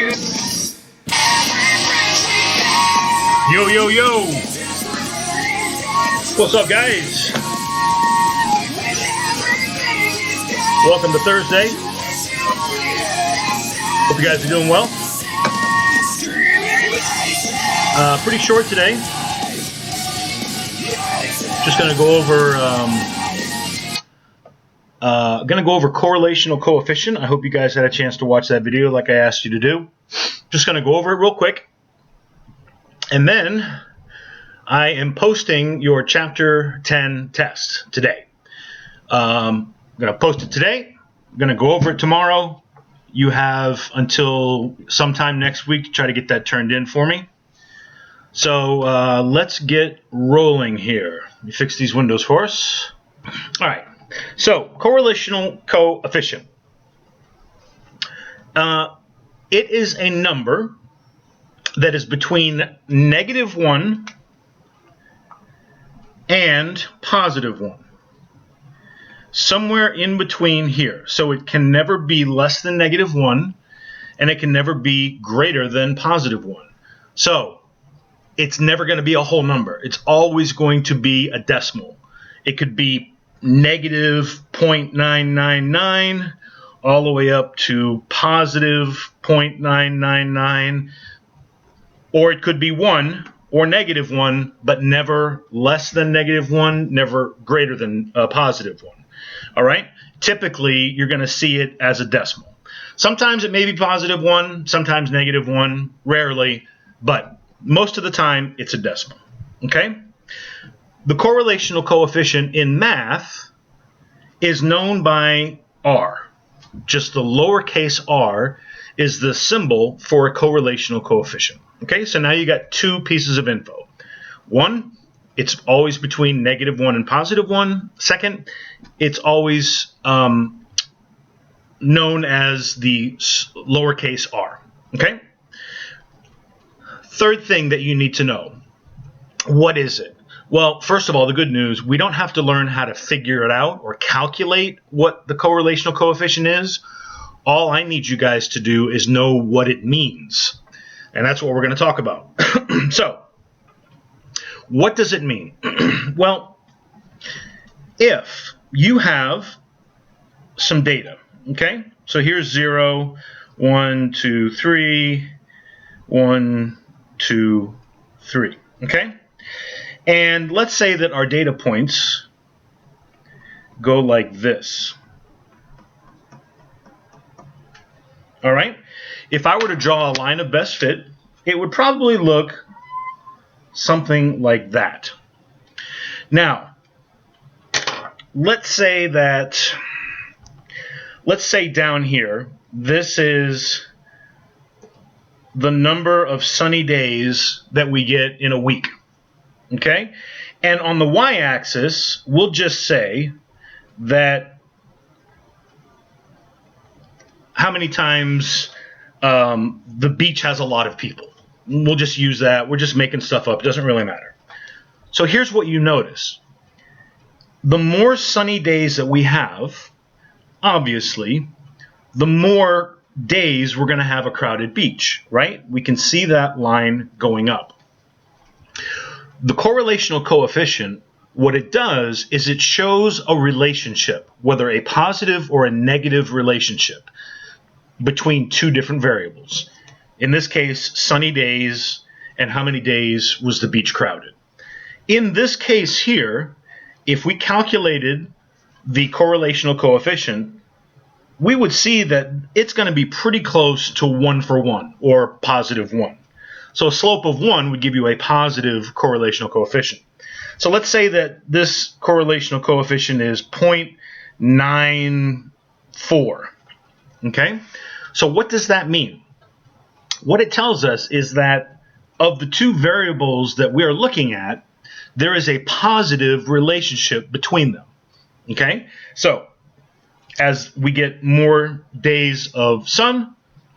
Yo, yo, yo! What's up, guys? Welcome to Thursday. Hope you guys are doing well. Pretty short today. Just going to go over correlational coefficient. I hope you guys had a chance to watch that video like I asked you to do. Just going to go over it real quick. And then I am posting your Chapter 10 test today. I'm going to post it today. I'm going to go over it tomorrow. You have until sometime next week to try to get that turned in for me. So let's get rolling here. Let me fix these windows for us. All right. So correlational coefficient. It is a number that is between -1 and +1. Somewhere in between here. So it can never be less than -1, and it can never be greater than +1. So it's never going to be a whole number. It's always going to be a decimal. It could be -0.999 all the way up to +0.999. Or it could be 1 or -1, but never less than -1, never greater than +1. All right? Typically, you're going to see it as a decimal. Sometimes it may be +1, sometimes -1, rarely, but most of the time it's a decimal. Okay? The correlational coefficient in math is known by R. Just the lowercase r is the symbol for a correlational coefficient. Okay, so now you got two pieces of info. One, it's always between -1 and +1. Second, it's always known as the lowercase r. Okay? Third thing that you need to know. What is it? Well, first of all, the good news, we don't have to learn how to figure it out or calculate what the correlational coefficient is. All I need you guys to do is know what it means. And that's what we're going to talk about. So, what does it mean? Well, if you have some data, okay? So here's 0, 1, 2, 3, 1, 2, 3, okay? And let's say that our data points go like this. All right? If I were to draw a line of best fit, it would probably look something like that. Now, let's say down here, this is the number of sunny days that we get in a week. Okay? And on the y-axis, we'll just say that how many times the beach has a lot of people. We'll just use that. We're just making stuff up. It doesn't really matter. So here's what you notice. The more sunny days that we have, obviously, the more days we're going to have a crowded beach, right? We can see that line going up. The correlational coefficient, what it does is it shows a relationship, whether a positive or a negative relationship, between two different variables. In this case, sunny days and how many days was the beach crowded. In this case here, if we calculated the correlational coefficient, we would see that it's going to be pretty close to 1 for 1, or +1. So a slope of 1 would give you a positive correlational coefficient. So let's say that this correlational coefficient is 0.94. Okay? So what does that mean? What it tells us is that of the two variables that we are looking at, there is a positive relationship between them. Okay? So as we get more days of sun,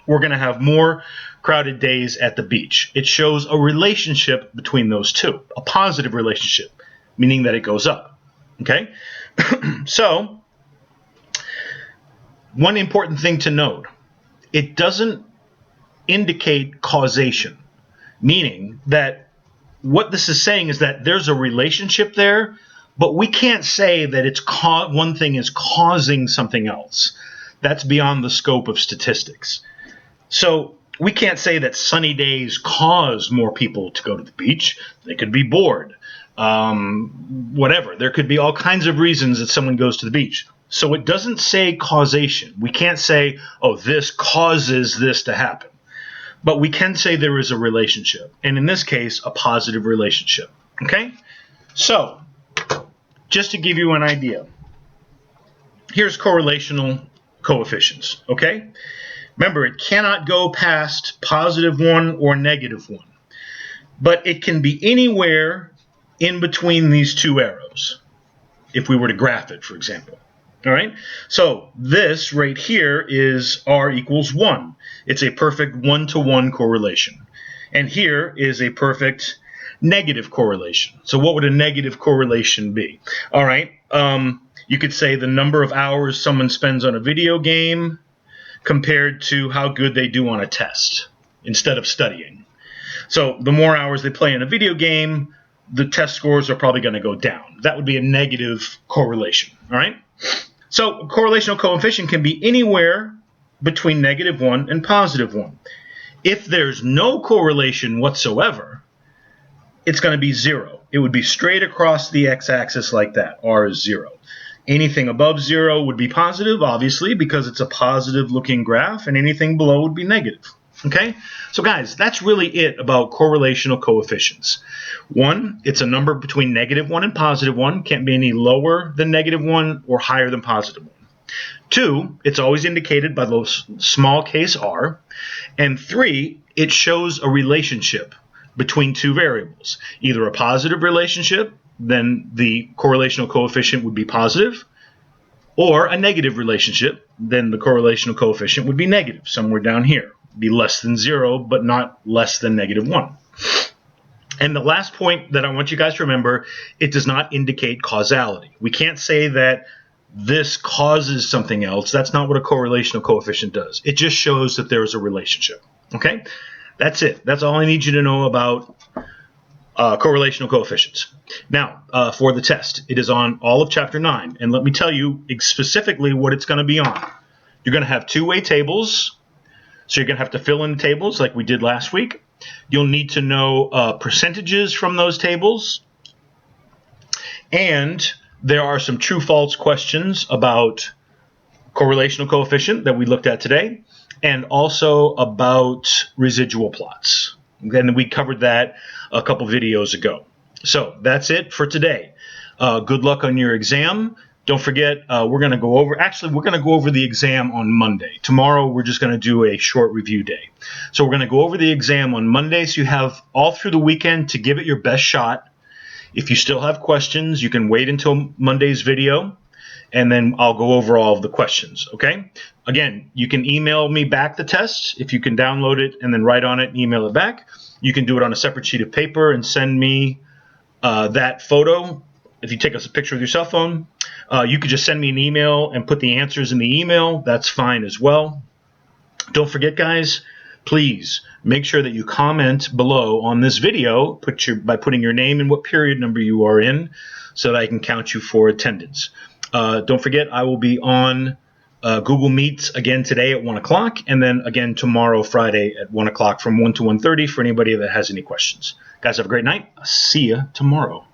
we're going to have more crowded days at the beach. It shows a relationship between those two, a positive relationship, meaning that it goes up. Okay? So, one important thing to note, it doesn't indicate causation, meaning that what this is saying is that there's a relationship there, but we can't say that it's one thing is causing something else. That's beyond the scope of statistics. So we can't say that sunny days cause more people to go to the beach. They could be bored. Whatever. There could be all kinds of reasons that someone goes to the beach. So it doesn't say causation. We can't say, oh, this causes this to happen. But we can say there is a relationship. And in this case, a positive relationship. Okay? So, just to give you an idea, here's correlational coefficients. Okay? Remember, it cannot go past +1 or -1. But it can be anywhere in between these two arrows, if we were to graph it, for example. All right? So this right here is r equals 1. It's a perfect 1-to-1 correlation. And here is a perfect negative correlation. So what would a negative correlation be? All right, you could say the number of hours someone spends on a video game compared to how good they do on a test instead of studying. So the more hours they play in a video game, the test scores are probably going to go down. That would be a negative correlation. All right? So correlational coefficient can be anywhere between -1 and +1. If there's no correlation whatsoever, it's going to be 0. It would be straight across the x-axis like that. R is 0. Anything above 0 would be positive, obviously, because it's a positive-looking graph, and anything below would be negative. Okay? So guys, that's really it about correlational coefficients. 1, it's a number between -1 and +1. Can't be any lower than -1 or higher than +1. 2, it's always indicated by the small case r. And 3, it shows a relationship between two variables. Either a positive relationship, then the correlational coefficient would be positive, or a negative relationship, then the correlational coefficient would be negative, somewhere down here. Be less than 0, but not less than -1. And the last point that I want you guys to remember, it does not indicate causality. We can't say that this causes something else. That's not what a correlational coefficient does. It just shows that there is a relationship. Okay? That's it. That's all I need you to know about correlational coefficients. Now, for the test, it is on all of Chapter 9. And let me tell you specifically what it's going to be on. You're going to have two-way tables. So you're going to have to fill in the tables like we did last week. You'll need to know percentages from those tables. And there are some true-false questions about correlational coefficient that we looked at today, and also about residual plots. And we covered that a couple videos ago. So that's it for today. Good luck on your exam. Don't forget, we're going to go over the exam on Monday. Tomorrow, we're just going to do a short review day. So we're going to go over the exam on Monday, so you have all through the weekend to give it your best shot. If you still have questions, you can wait until Monday's video, and then I'll go over all of the questions, okay? Again, you can email me back the test. If you can download it and then write on it and email it back. You can do it on a separate sheet of paper and send me that photo. If you take a picture with your cell phone, you could just send me an email and put the answers in the email. That's fine as well. Don't forget, guys, please make sure that you comment below on this video by putting your name and what period number you are in so that I can count you for attendance. Don't forget, I will be on Google Meets again today at 1 o'clock, and then again tomorrow, Friday, at 1 o'clock from 1 to 1:30 for anybody that has any questions. Guys, have a great night. I'll see you tomorrow.